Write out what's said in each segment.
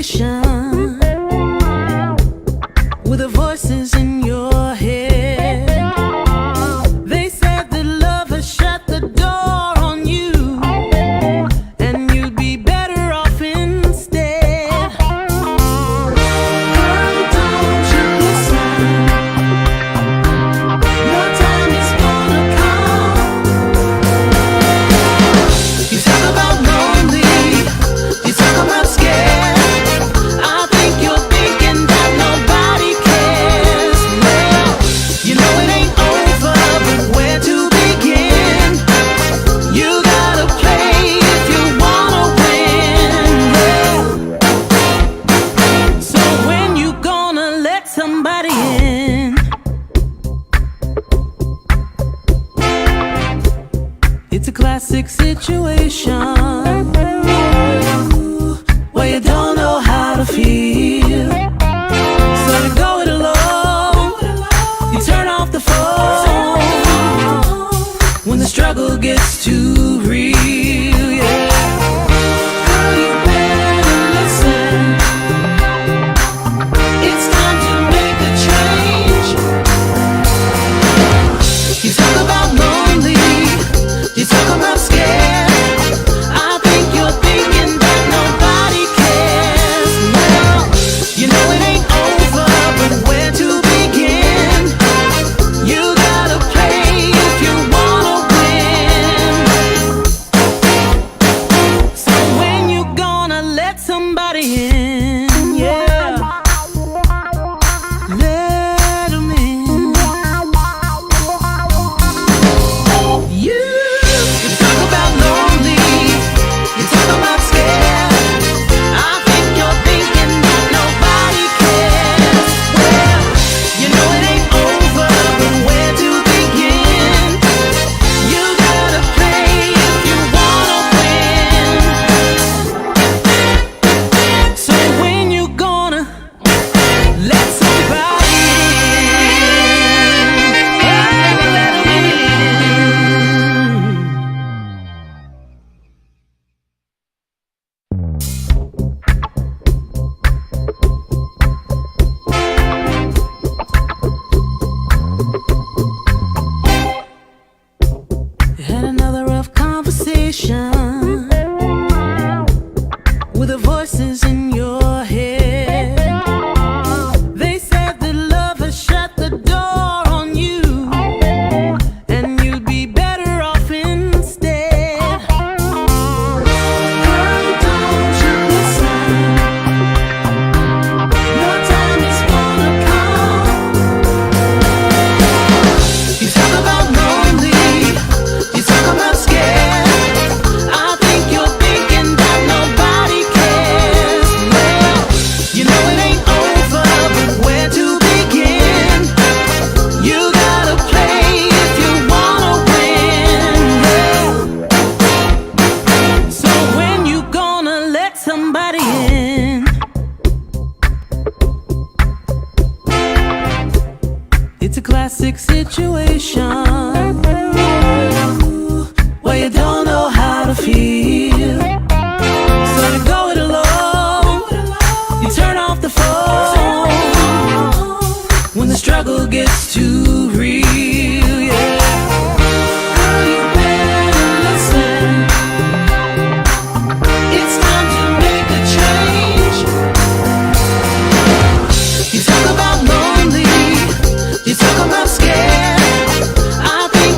conversation with the voices in your head. They said that love has shut the door on you, and you'd be better off instead. Girl, don't you listen? Your time is gonna come. You talk about lonely, you talk about scared. I think you're thinking that nobody cares. Well, you know it ain't over, but where to begin? You gotta play if you wanna win. Yeah. So when you gonna let somebody in? It's a classic situation where you don't know how to feel, so you go it alone. You turn off the phone when the struggle gets too real. Yeah. Girl, you better listen. It's time to make a change. You talk about lonely, you talk about scared. I think you're thinking that nobody cares. Well, you know it ain't over, but where to begin? You gotta play if you wanna win. So when you gonna let somebody in? Yeah, let 'em in. You talk about lonely, you talk about scared. I think you're thinking that nobody cares. Well, you know it ain't over, but where to begin? You gotta play if you wanna win. So when you gonna let somebody had another rough conversation with the voices in your head. They said that love has shut the door on you, and you'd be better off instead. Girl, don't you listen? Your time is gonna come. You talk about lonely, you talk about scared. I think you're thinking that nobody cares. Well, you know it ain't over, but where to begin? You gotta play if you wanna win. Yeah. So when you gonna let somebody in? It's a classic situation where you don't know how to feel, so you go it alone. You turn off the phone when the struggle gets too real. Yeah. Girl, you better listen. It's time to make a change. You talk about lonely, you talk about scared. I think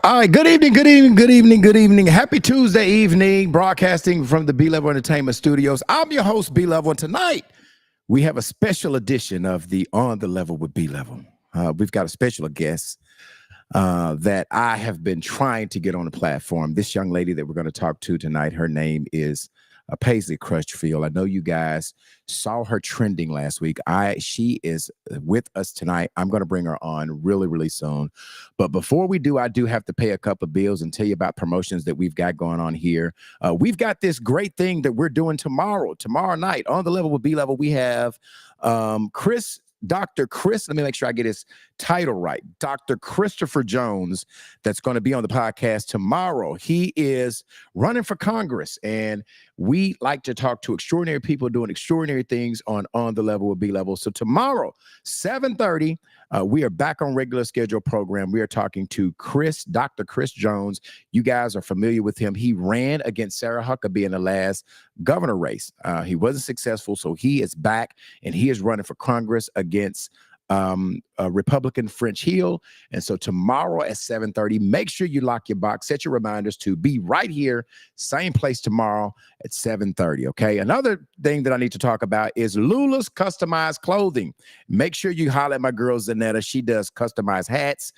All right, good evening, good evening, good evening, good evening. Happy Tuesday evening, broadcasting from the B Level Entertainment Studios. I'm your host, B Level, and tonight we have a special edition of the On the Level with B Level. We've got a special guest that I have been trying to get on the platform. This young lady that we're going to talk to tonight, her name is Paisley Crutchfield. I know you guys saw her trending last week. She is with us tonight. I'm going to bring her on really, really soon. But before we do, I do have to pay a couple of bills and tell you about promotions that we've got going on here. We've got this great thing that we're doing tomorrow night on the Level with B Level. We have Dr. Chris, let me make sure I get his title right. Dr. Christopher Jones, that's going to be on the podcast tomorrow. He is running for Congress, and we like to talk to extraordinary people doing extraordinary things on the Level with B Level. So tomorrow, 7:30, we are back on regular schedule program. We are talking to Dr. Chris Jones. You guys are familiar with him. He ran against Sarah Huckabee in the last governor race. He wasn't successful, so he is back, and he is running for Congress against Republican French Hill. And so tomorrow at 7:30, make sure you lock your box, set your reminders to be right here, same place tomorrow at 7:30. Okay. Another thing that I need to talk about is Lula's customized clothing. Make sure you holler at my girl Zanetta. She does customized hats,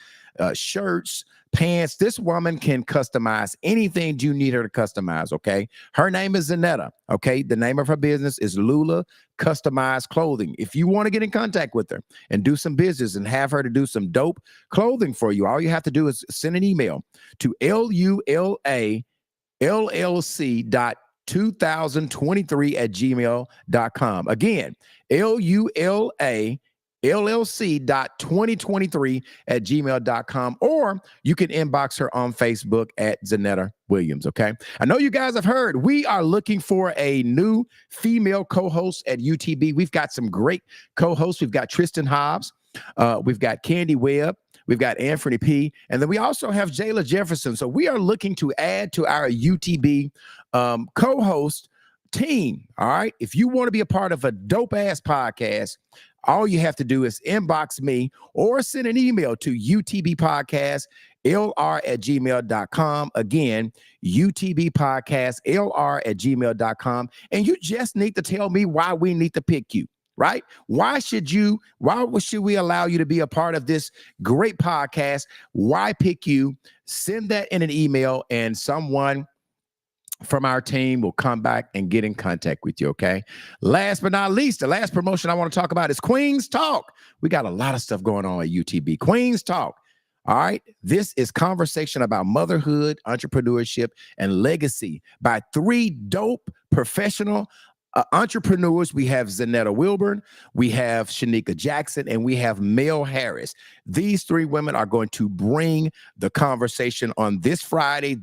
shirts, pants. This woman can customize anything you need her to customize. Okay. Her name is Zanetta. Okay. The name of her business is Lula Customized Clothing. If you want to get in contact with her and do some business and have her to do some dope clothing for you, all you have to do is send an email to lulallc.2023@gmail.com. Again, lulallc.2023@gmail.com, or you can inbox her on Facebook at Zanetta Williams. Okay. I know you guys have heard we are looking for a new female co-host at UTB. We've got some great co-hosts. We've got Tristan Hobbs. We've got Candy Webb. We've got Anthony P. And then we also have Jayla Jefferson. So we are looking to add to our UTB co-host team. All right. If you want to be a part of a dope ass podcast, all you have to do is inbox me or send an email to utbpodcastlr@gmail.com. Again, utbpodcastlr@gmail.com. And you just need to tell me why we need to pick you, right? Why should we allow you to be a part of this great podcast? Why pick you? Send that in an email, and someone from our team will come back and get in contact with you. Okay. Last but not least, the last promotion I want to talk about is Queen's Talk. We got a lot of stuff going on at UTB. Queen's Talk. All right. This is conversation about motherhood, entrepreneurship, and legacy by three dope professional entrepreneurs. We have Zanetta Wilburn, we have Shanika Jackson, and we have Mel Harris. These three women are going to bring the conversation on this Friday at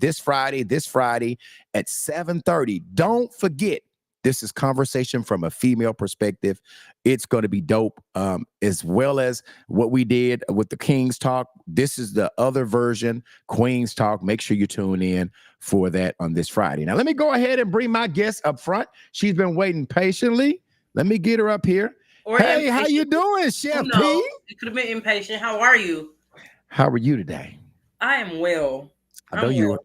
7:30. Don't forget, this is conversation from a female perspective. It's going to be dope, as well as what we did with the King's Talk. This is the other version, Queen's Talk. Make sure you tune in for that on this Friday. Now, let me go ahead and bring my guest up front. She's been waiting patiently. Let me get her up here. Or hey, impatient. How you doing, Chef Who P? knows? It could have been impatient. How are you? How are you today? I am well. I know you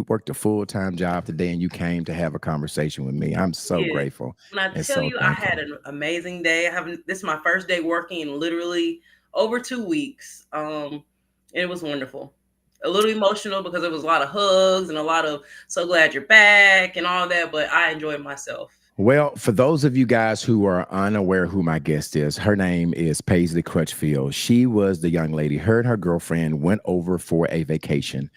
worked a full-time job today and you came to have a conversation with me. I'm so grateful. When I and tell so you, I thankful. had an amazing day. This is my first day working in literally over 2 weeks. And it was wonderful. A little emotional because it was a lot of hugs and a lot of so glad you're back and all that, but I enjoyed myself. Well, for those of you guys who are unaware who my guest is, her name is Paisley Crutchfield. She was the young lady. Her and her girlfriend went over for a vacation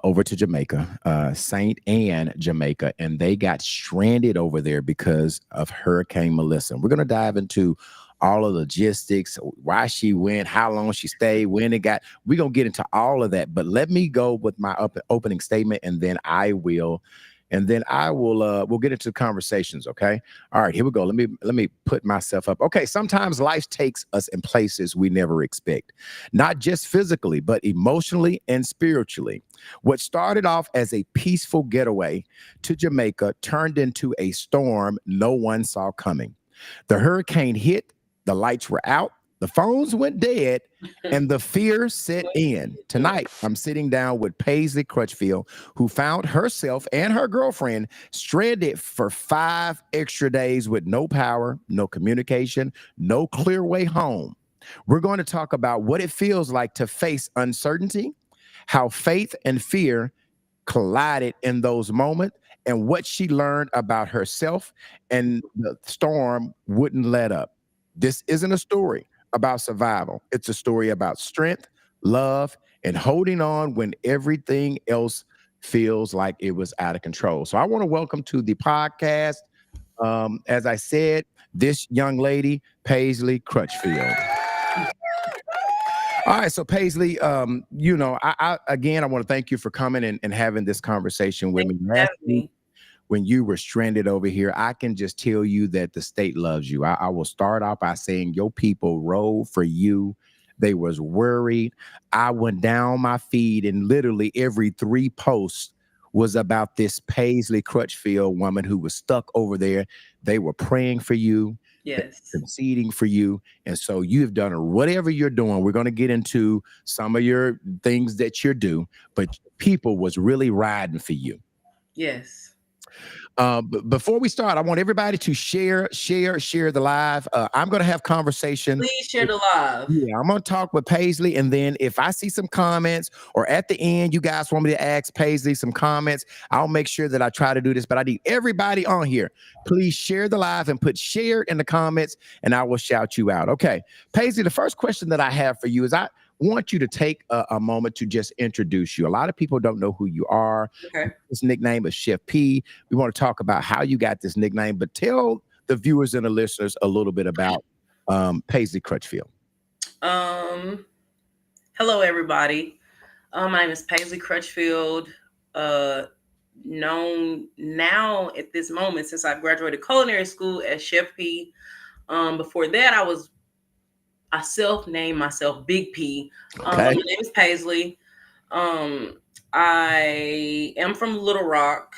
over to Jamaica, St. Anne, Jamaica, and they got stranded over there because of Hurricane Melissa. We're going to dive into all of the logistics, why she went, how long she stayed, when it got. We're going to get into all of that. But let me go with my opening statement, and then we'll get into conversations. Okay. All right, here we go. Let me put myself up. Okay. Sometimes life takes us in places we never expect, not just physically, but emotionally and spiritually. What started off as a peaceful getaway to Jamaica turned into a storm no one saw coming. The hurricane hit, the lights were out, The phones went dead and the fear set in. Tonight, I'm sitting down with Paisley Crutchfield, who found herself and her girlfriend stranded for 5 extra days with no power, no communication, no clear way home. We're going to talk about what it feels like to face uncertainty, how faith and fear collided in those moments, and what she learned about herself, and the storm wouldn't let up. This isn't a story about survival. It's a story about strength, love, and holding on when everything else feels like it was out of control. So I want to welcome to the podcast, as I said, this young lady, Paisley Crutchfield. All right, so Paisley, I again, I want to thank you for coming and having this conversation with Thank me. you for Last having week, me. when you were stranded over here, I can just tell you that the state loves you. I will start off by saying your people rode for you. They was worried. I went down my feed and literally every 3 posts was about this Paisley Crutchfield woman who was stuck over there. They were praying for you, Yes. conceding for you. And so you've done whatever you're doing. We're going to get into some of your things that you do, but people was really riding for you. Yes. Before we start, I want everybody to share the live. I'm going to have conversation. Please share the live. Yeah, I'm going to talk with Paisley, and then if I see some comments or at the end, you guys want me to ask Paisley some comments, I'll make sure that I try to do this. But I need everybody on here. Please share the live and put share in the comments, and I will shout you out. Okay, Paisley, the first question that I have for you is I want you to take a moment to just introduce you. A lot of people don't know who you are. Okay. This nickname is Chef P. We want to talk about how you got this nickname, but tell the viewers and the listeners a little bit about Paisley Crutchfield. Hello everybody. My name is Paisley Crutchfield. Known now at this moment since I graduated culinary school as Chef P. Before that, I self-named myself Big P. Okay. My name is Paisley. I am from Little Rock,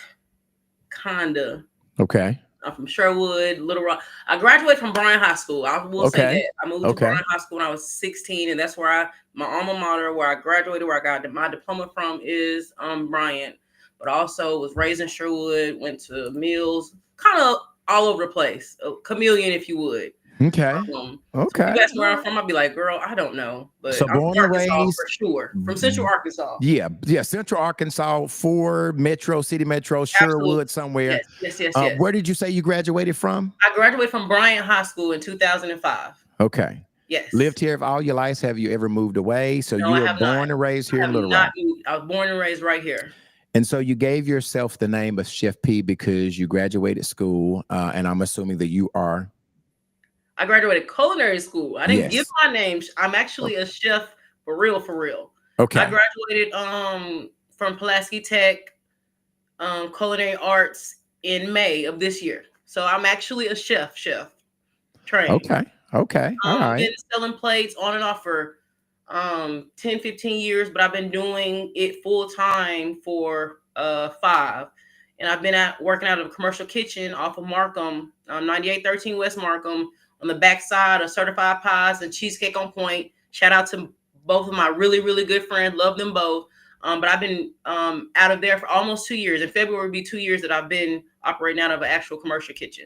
kinda. Okay. I'm from Sherwood, Little Rock. I graduated from Bryan High School. I will say Okay. that. I moved to Bryan High School when I was 16, and that's where my alma mater, where I graduated, where I got my diploma from, is Bryan. But also was raised in Sherwood, went to Mills, kind of all over the place. A chameleon, if you would. Okay. So Okay. if you ask me where I'm from, I'd be like, girl, I don't know. But So I'm born from and Arkansas raised- for sure. From Central Arkansas. Yeah. Central Arkansas, 4 Metro, City Metro, Sherwood, Absolutely. somewhere. Yes. Where did you say you graduated from? I graduated from Bryan High School in 2005. Okay. Yes. Lived here all your life. Have you ever moved away? So No, you I were have born not. and raised I here in have Little not Rock. moved. I was born and raised right here. And so you gave yourself the name of Chef P because you graduated school, and I'm assuming that you are. I graduated culinary school. I didn't Yes. give my name. I'm actually a chef for real, for real. Okay. I graduated from Pulaski Tech culinary arts in May of this year. So I'm actually a chef trained. Okay. All right. Been selling plates on and off for 10, 15 years, but I've been doing it full time for 5. And I've been working out of a commercial kitchen off of Markham, 9813 West Markham, on the backside of Certified Pies and Cheesecake on Point. Shout out to both of my really, really good friends. Love them both. But I've been out of there for almost 2 years. In February will be 2 years that I've been operating out of an actual commercial kitchen.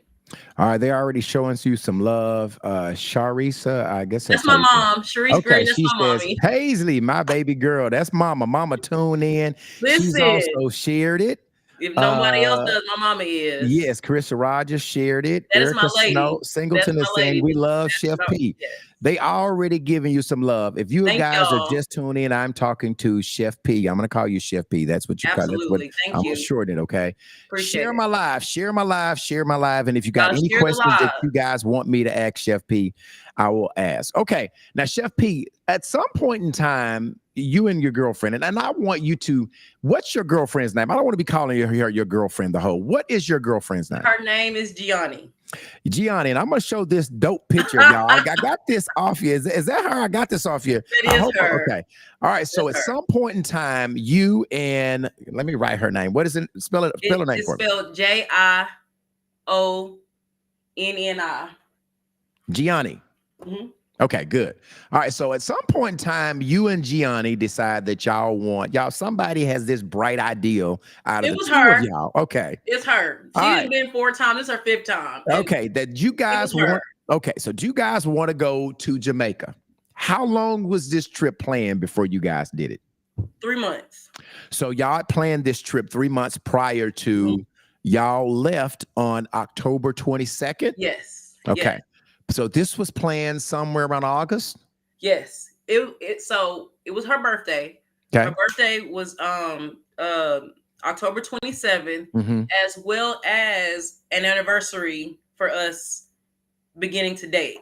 All right, they're already showing you some love. Sharisa, I guess that's my mom. Sharice Green, that's she my says, mommy. Paisley, my baby girl. That's mama. Mama tuned in. She's Listen. also shared it. If nobody else does, my mama is. Yes, Carissa Rogers shared it. That is Erica my lady. Snow, Singleton That's is my saying lady. we love That's Chef my- P. yes. They already giving you some love. If you Thank guys y'all. are just tuning in, I'm talking to Chef P. I'm gonna call you Chef P. That's what you call. Absolutely. I'm Thank gonna you. shorten it. Okay. Appreciate Share it. my live. Share my live. Share my live. And if you got Gotta any share the questions that live. you guys want me to ask Chef P, I will ask. Okay. Now, Chef P, at some point in time, you and your girlfriend, and I want you to. What's your girlfriend's name? I don't want to be calling her your girlfriend the whole. What is your girlfriend's name? Her name is Gianni. Gianni, and I'm gonna show this dope picture, y'all. I got this off you. Is that her? I got this off you. That is her. Okay. All right. So That's at her. some point in time, you and let me write her name. What is it? Spell her name It's for me. spelled Jionni. Gianni. Mhm. Okay, good. All right. So at some point in time, you and Gianni decide that somebody has this bright ideal out of It the was two of her. y'all. Okay. It's her. All She's right. been 4 times. This is her 5th time. And Okay. That you it was guys her. want. Okay. So do you guys want to go to Jamaica? How long was this trip planned before you guys did it? 3 months. So y'all planned this trip 3 months prior Mhm. to y'all left on October 22nd. Yes. Yes. Okay. So this was planned somewhere around August. Yes. So it was her birthday. Her Okay. birthday was October 27th, Mm-hmm. as well as an anniversary for us beginning to date.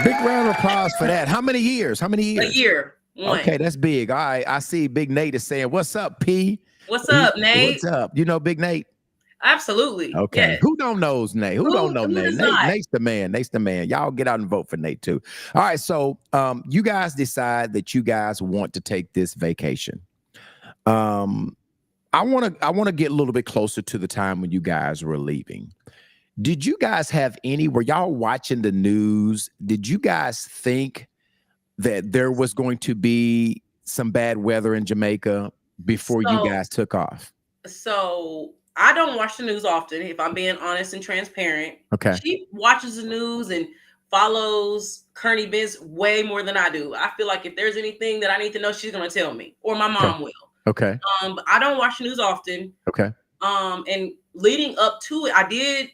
Big round of applause for that. How many years? How many A years? year. One. Okay, that's big. All right. I see Big Nate is saying, "What's up, P?" What's up, What's Nate? up? You know Big Nate? Absolutely. Okay. Yes. Who don't knows Nate? Who don't know Who Nate? does not? Nate's the man. Nate's the man. Y'all get out and vote for Nate too. All right. So you guys decide that you guys want to take this vacation. Um, I want to get a little bit closer to the time when you guys were leaving. Did you guys were y'all watching the news? Did you guys think that there was going to be some bad weather in Jamaica before you So guys took off? so I don't watch the news often, if I'm being honest and transparent. Okay. She watches the news and follows current events way more than I do. I feel like if there's anything that I need to know, she's gonna tell me, or my Okay. mom will. Okay. But I don't watch the news often. Okay. And leading up to it, I did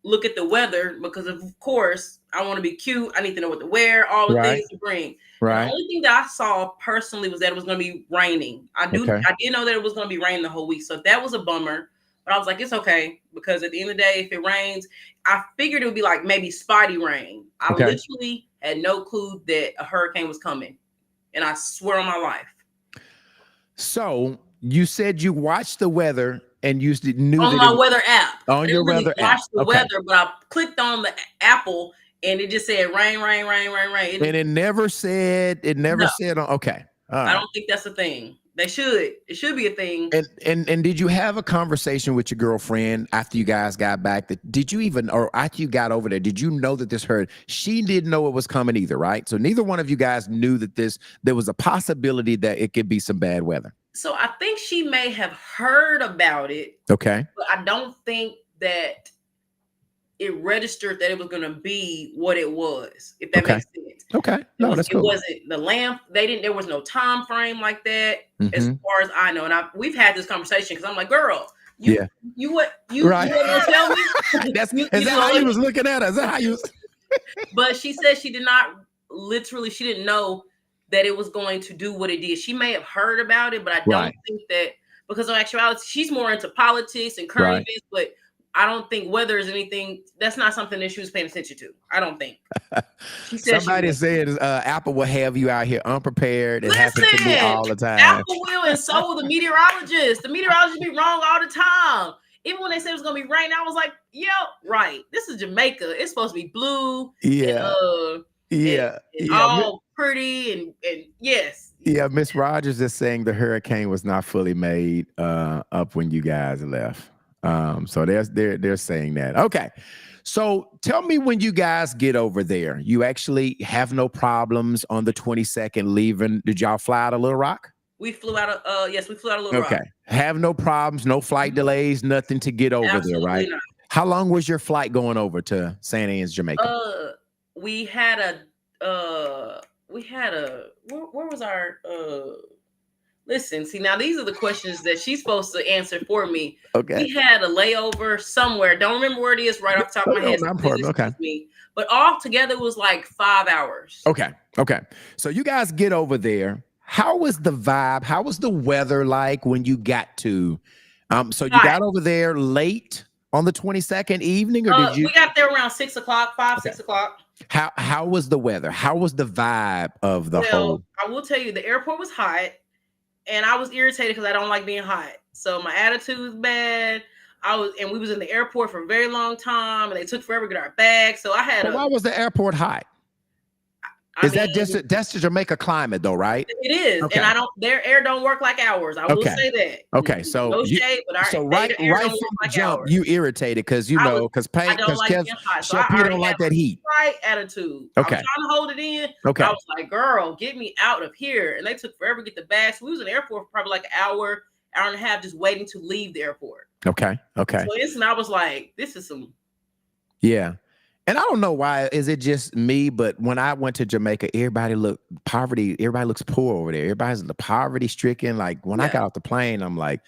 look at the weather because of course I want to be cute. I need to know what to wear, all the Right. things to bring. And the Right. only thing that I saw personally was that it was going to be raining. Okay. I did know that it was going to be raining the whole week, so that was a bummer. But I was like, it's okay, because at the end of the day, if it rains, I figured it would be like maybe spotty rain. I Okay. literally had no clue that a hurricane was coming, and I swear on my life. So you said you watched the weather and you knew On that my it weather app. on I your didn't really weather watch app. the Okay. weather, but I clicked on the Apple and it just said rain, rain, rain, rain, rain. And it never said. No, Okay. All I right. don't think that's a thing. They should. It should be a thing. And did you have a conversation with your girlfriend after you guys got back? Did you even, or after you got over there, did you know that this hurt? She didn't know it was coming either, right? So neither one of you guys knew that there was a possibility that it could be some bad weather. So I think she may have heard about it, Okay. but I don't think that it registered that it was going to be what it was, if that Okay. makes sense. Okay. No, that's It cool. wasn't the lamp. There was no time frame like that, as Mhm. far as I know. And we've had this conversation because I'm like, girl, you Yeah. you what you Right. you gonna tell me? Is You that how gonna you let was me- looking at us? Is that how you was? But she said she did not literally, she didn't know that it was going to do what it did. She may have heard about it, but I don't Right. think that, because in actuality, she's more into politics and current Right. events, but I don't think weather is anything. That's not something that she was paying attention to. I don't think. She said Somebody she said Apple will have you out here unprepared. It happens to me Listen, all the time. Apple will, and so will the meteorologists. The meteorologists be wrong all the time. Even when they said it was gonna be rain, I was like, "Yo, right. This is Jamaica. It's supposed to be blue, Yeah. and, Yeah. and Yeah. all pretty, and yes, Yeah, Miss Rogers is saying the hurricane was not fully made up when you guys left. So they're saying that. Okay. So tell me, when you guys get over there, you actually have no problems on the 22nd leaving. Did y'all fly out of Little Rock? we flew out of we flew out of Little Okay. Rock. Have no problems, no flight delays, nothing to get over there, Absolutely right? not. How long was your flight going over to St. Anne's, Jamaica? We had a where was our listen, see, now these are the questions that she's supposed to answer for me. Okay. We had a layover somewhere. Don't remember where it is right off the top of my head. No So please problem. Okay. excuse me. But all together it was like 5 hours. Okay. Okay. So you guys get over there. How was the vibe? How was the weather like when you got to? So you Hot. got over there late on the 22nd evening, or did you? We got there around 6 o'clock, 6 o'clock. How was the weather? How was the vibe of the whole? I will tell you, the airport was hot, and I was irritated because I don't like being hot. So my attitude was bad. We was in the airport for a very long time, and they took forever to get our bags. So I had Why was the airport hot? I Is that mean, just that's the Jamaica climate though, right? it is, Okay. and their air don't work like ours. I will Okay. say that. Okay. So No shade, but right the air don't from work the like jump, ours. you irritated because I don't like being hot, so I Chef P already don't had like that a heat. slight attitude. I was Okay. trying to hold it in. Okay. I was like, "Girl, get me out of here!" And they took forever to get the bags. We was in the airport for probably like an hour and a half, just waiting to leave the airport. Okay. Okay. So instantly, I was like, "This is some." Yeah. And I don't know why, is it just me? But when I went to Jamaica, everybody looks poor over there. Everybody's poverty stricken. Like when I Yeah, got off the plane, I'm like,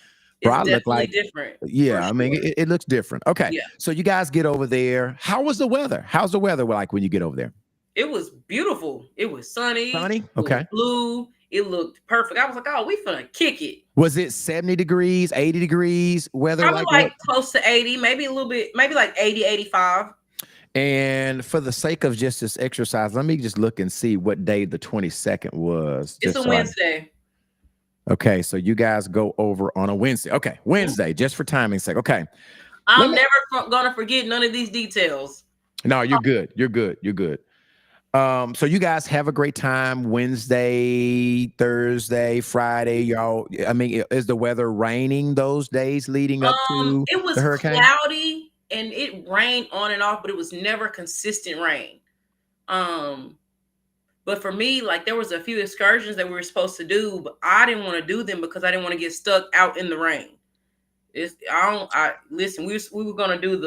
bro, it's I look definitely like, different. For yeah, I mean, sure. it looks different. Okay. Yeah, So you guys get over there. How was the weather? How's the weather like when you get over there? it was beautiful. It was sunny. Sunny? It was Okay. blue. It looked perfect. I was like, "Oh, we finna kick it." Was it 70 degrees, 80 degrees weather? Probably Like like what? close to 80, maybe a little bit, maybe like 80, 85. And for the sake of just this exercise, let me just look and see what day the 22nd was. It's Just a so I Wednesday. Okay, so you guys go over on a Wednesday. Okay, Wednesday, just for timing's sake. Okay. I'm never gonna forget none of these details. No, you're good. You're good. You're good. So you guys have a great time Wednesday, Thursday, Friday, y'all. I mean, is the weather raining those days leading up to It was the hurricane? cloudy and it rained on and off, but it was never consistent rain. Um, but for me, like there was a few excursions that we were supposed to do, but I didn't want to do them because I didn't want to get stuck out in the rain. It's I don't I listen. We were gonna do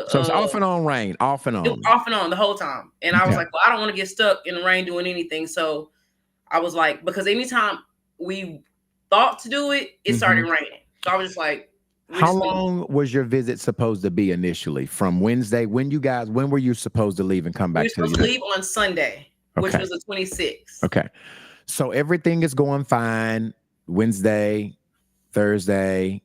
So it's off and on rain, off and it was on. off and on the whole time, and I was Okay. like, well, I don't want to get stuck in the rain doing anything. So I was like, because anytime we thought to do it, it started raining. So I was just like, How long was your visit supposed to be initially? From Wednesday? When were you supposed to leave and come we were back to the supposed to leave on Sunday, which Okay. was the 26th. Okay. So everything is going fine. Wednesday, Thursday,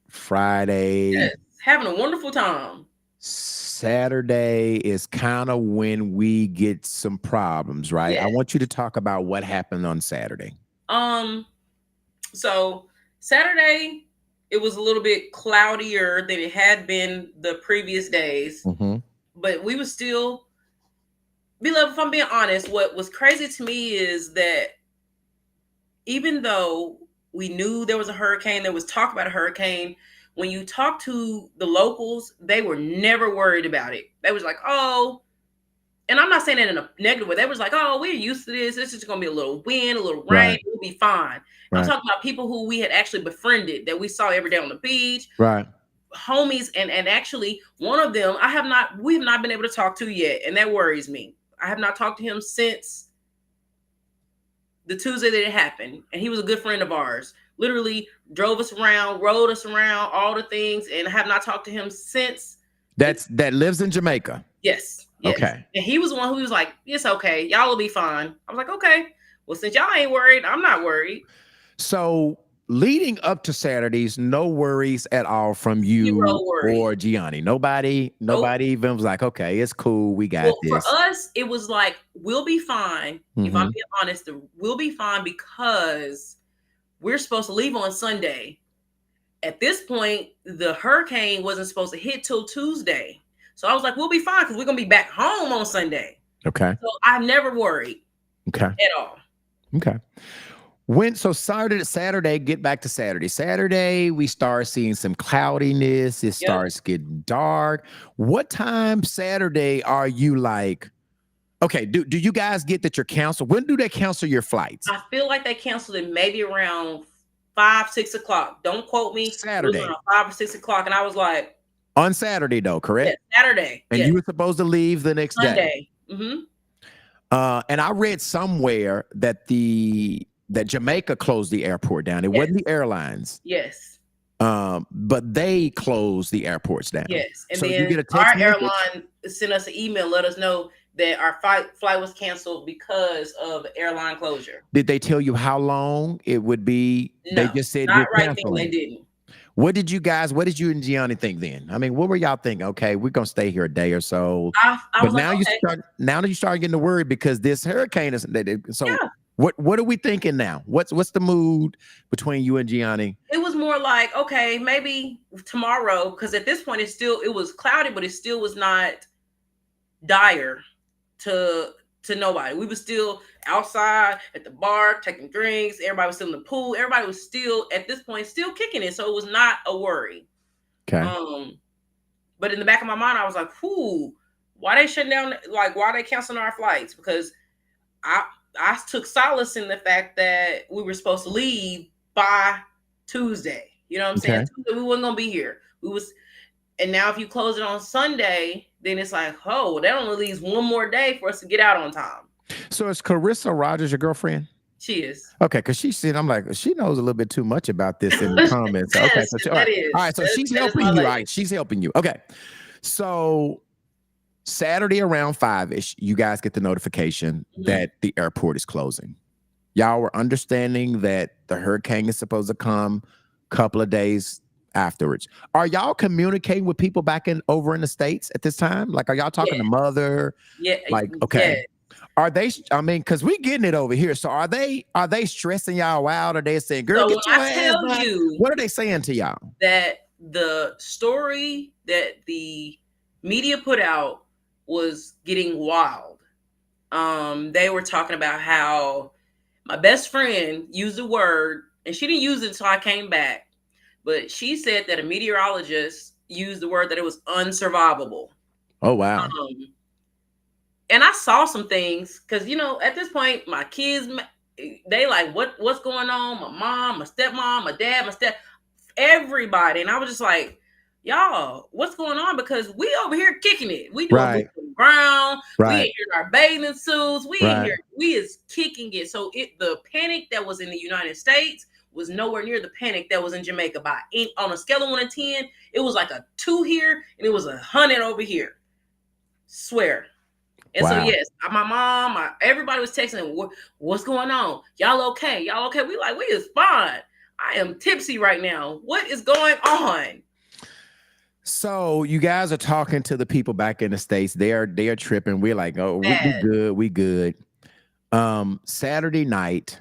Friday, Yes, having a wonderful time. Saturday is kind of when we get some problems, right? I Yes. want you to talk about what happened on Saturday. So Saturday, it was a little bit cloudier than it had been the previous days, but we were still, beloved, if I'm being honest, what was crazy to me is that even though we knew there was a hurricane, there was talk about a hurricane, when you talk to the locals, they were never worried about it. They was like, oh, and I'm not saying that in a negative way. They was like, oh, we're used to this. This is going to be a little wind, a little rain. Right. We'll be fine. I'm Right. talking about people who we had actually befriended that we saw every day on the beach, Right. homies. And actually one of them, we have not been able to talk to yet. And that worries me. I have not talked to him since the Tuesday that it happened. And he was a good friend of ours. Literally drove us around, rode us around, all the things. And I have not talked to him since. That lives in Jamaica. Yes. Yes. Okay. And he was the one who was like, it's okay. Y'all will be fine. I was like, okay. Well, since y'all ain't worried, I'm not worried. So leading up to Saturdays, no worries at all from you or Gianni. Nobody even was like, okay, it's cool. We got this. For us, it was like, we'll be fine. If I'm being honest, we'll be fine because we're supposed to leave on Sunday. At this point, the hurricane wasn't supposed to hit till Tuesday. So I was like, we'll be fine because we're going to be back home on Sunday. Okay. So I've never worried. Okay. At all. Okay. Saturday, get back to Saturday. Saturday, we start seeing some cloudiness. It starts getting dark. What time Saturday are you like, okay, do you guys get that you're canceled? When do they cancel your flights? I feel like they canceled it maybe around 5, 6 o'clock. Don't quote me. Saturday. It was around 5 or 6 o'clock. And I was like. On Saturday, though, correct? Yeah, Saturday. And you were supposed to leave the next Sunday. day. And I read somewhere that that Jamaica closed the airport down. It wasn't the airlines. Yes. But they closed the airports down. Yes. And so then you get a text our message. airline sent us an email, let us know that our flight was canceled because of airline closure. Did they tell you how long it would be? No, they just said not we're right then. They didn't. What did you and Gianni think then? I mean, what were y'all thinking? Okay, we're gonna stay here a day or so. But now you start getting worried because this hurricane is so. Yeah. What are we thinking now? What's the mood between you and Gianni? It was more like, okay, maybe tomorrow, because at this point it was cloudy, but it still was not dire to to nobody. We were still outside at the bar taking drinks. Everybody was still in the pool. Everybody was still at this point still kicking it, so it was not a worry. Okay. But in the back of my mind, I was like, "Who? Why they shutting down? Like, why they canceling our flights?" Because I took solace in the fact that we were supposed to leave by Tuesday. You know what I'm saying? Tuesday, we wasn't gonna be here. And now if you close it on Sunday, then it's like, oh, that only leaves one more day for us to get out on time. So is Carissa Rogers your girlfriend? She is. Okay, because she said, I'm like, she knows a little bit too much about this in the comments. Yes, okay, so all right, so she's helping you. All right, she's helping you. Okay, so Saturday around 5-ish, you guys get the notification that the airport is closing. Y'all were understanding that the hurricane is supposed to come a couple of days afterwards. Are y'all communicating with people back over in the States at this time? Like, are y'all talking to mother? Yeah. Like, okay. Yeah. Are they, I mean, because we getting it over here. So are they stressing y'all out? Are they saying, girl, get your ass back? What are they saying to y'all? That the story that the media put out was getting wild. They were talking about how my best friend used the word, and she didn't use it until I came back, but she said that a meteorologist used the word that it was unsurvivable. Oh, wow. And I saw some things because, you know, at this point, my kids, they like, what's going on? My mom, my stepmom, my dad, everybody. And I was just like, y'all, what's going on? Because we over here kicking it. We doing boots on the ground. We in here in our bathing suits. We in here. We is kicking it. So the panic that was in the United States was nowhere near the panic that was in Jamaica. On a scale of 1 to 10, it was like a 2 here and it was 100 over here. Swear. And so yes, my mom, everybody was texting, what's going on? Y'all okay? Y'all okay? We is fine. I am tipsy right now. What is going on? So you guys are talking to the people back in the States. They are tripping. We're like, oh, we good. Saturday night,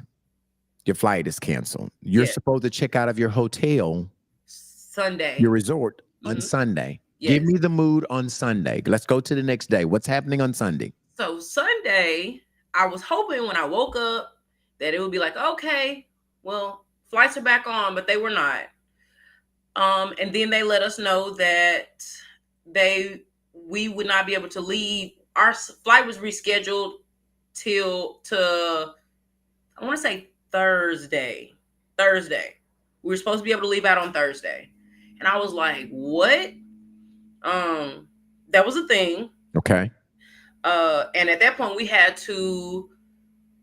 your flight is canceled. You're supposed to check out of your hotel Sunday, your resort on Sunday. Yes. Give me the mood on Sunday. Let's go to the next day. What's happening on Sunday? So Sunday, I was hoping when I woke up that it would be like, okay, well, flights are back on, but they were not. And then they let us know that we would not be able to leave. Our flight was rescheduled to I want to say Thursday. We were supposed to be able to leave out on Thursday. And I was like, what? That was a thing. Okay. And at that point we had to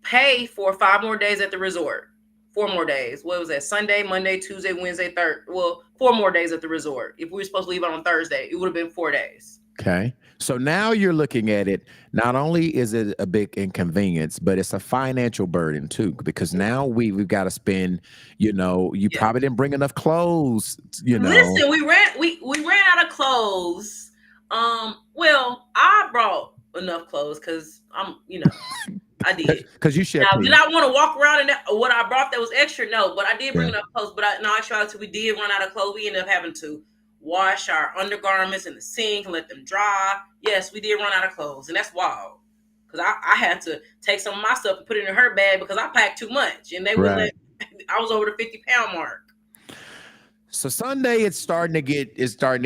pay for 5 more days at the resort. 4 more days. What was that? Sunday, Monday, Tuesday, Wednesday, 4 more days at the resort. If we were supposed to leave out on Thursday, it would have been 4 days. Okay. So now you're looking at it. Not only is it a big inconvenience, but it's a financial burden too, because now we've got to spend, you know, you probably didn't bring enough clothes, you know. Listen, we ran out of clothes. Well, I brought enough clothes because I did. Because you should. Now, did I want to walk around in that? What I brought that was extra? No, but I did bring enough clothes. But in actuality, we did run out of clothes. We ended up having to wash our undergarments in the sink and let them dry. Yes, we did run out of clothes, and that's wild. Because I had to take some of my stuff and put it in her bag because I packed too much, and they wouldn't. I was over the 50-pound mark. So Sunday, it's starting to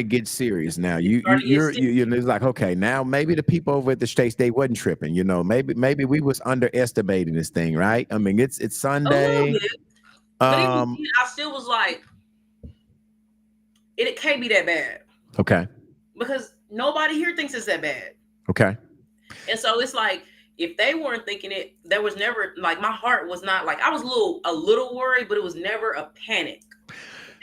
get serious now. You're it's like, okay, now maybe the people over at the States, they wasn't tripping. You know, maybe we was underestimating this thing, right? I mean, it's Sunday. But I still was like, it can't be that bad. Okay. Because nobody here thinks it's that bad. Okay. And so it's like, if they weren't thinking it, there was never, like, my heart was not like, I was a little worried, but it was never a panic.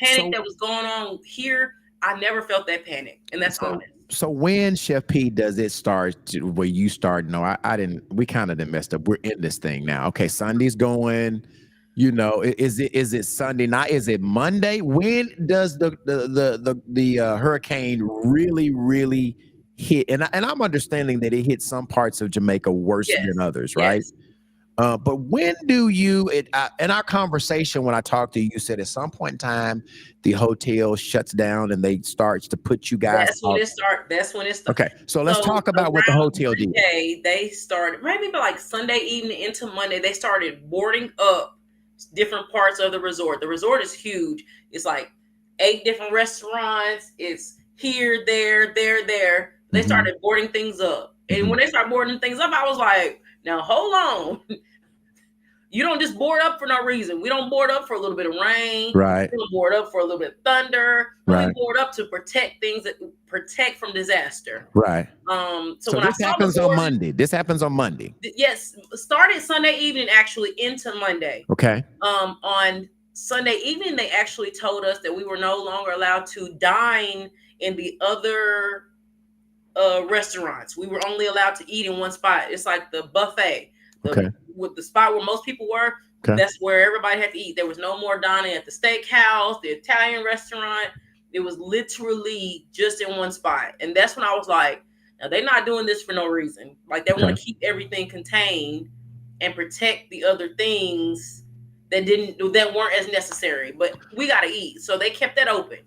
That was going on here, I never felt that panic, and that's honest. So when Chef P does it start where you start? No, I didn't. We kind of done messed up. We're in this thing now. Okay, Sunday's going. You know, is it Sunday night? Is it Monday? When does the hurricane really hit? And I'm understanding that it hit some parts of Jamaica worse than others, right? But when do you, in our conversation, when I talked to you, you said at some point in time, the hotel shuts down and they starts to put you guys That's when out. it start. That's when it starts. Okay, so let's So talk about what the around hotel did. Monday, they started maybe by like Sunday evening into Monday. They started boarding up different parts of the resort. The resort is huge. It's like 8 different restaurants. It's here, there, there, there. They Mhm. started boarding things up, and Mhm. when they started boarding things up, I was like, "Now hold on." You don't just board up for no reason. We don't board up for a little bit of rain. Right, We don't board up for a little bit of thunder. No, we right, board up to protect things that protect from disaster. right. So So when I this saw the happens on board, Monday. This happens on Monday. yes, started Sunday evening actually into Monday. Okay. On Sunday evening, they actually told us that we were no longer allowed to dine in the other restaurants. We were only allowed to eat in one spot. It's like the buffet. Okay. With the spot where most people were, Okay. that's where everybody had to eat. There was no more dining at the steakhouse, the Italian restaurant. It was literally just in one spot. And that's when I was like, now they're not doing this for no reason. Like they want to keep everything contained and protect the other things that weren't as necessary. But we gotta eat. So they kept that open.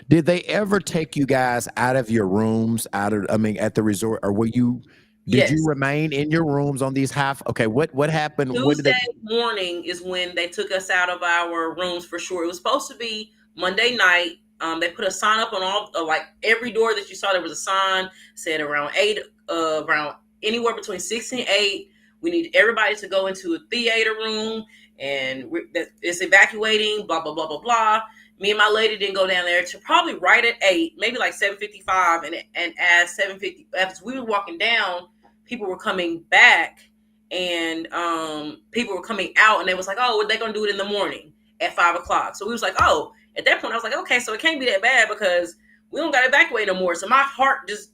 Did they ever take you guys out of your rooms, at the resort, or did you Yes. remain in your rooms on these Okay, what happened? What did Tuesday morning is when they took us out of our rooms for sure. It was supposed to be Monday night. They put a sign up on all like every door that you saw. There was a sign said around 8, around anywhere between 6 and 8. We need everybody to go into a theater room, and it's evacuating. Blah blah blah blah blah. Me and my lady didn't go down there to probably right at 8, maybe like 7:55, and as 7:50, as we were walking down, people were coming back, and people were coming out, and they was like, oh, they're gonna do it in the morning at 5 o'clock. So we was like, oh, at that point I was like, okay, so it can't be that bad because we don't gotta evacuate no more. So my heart just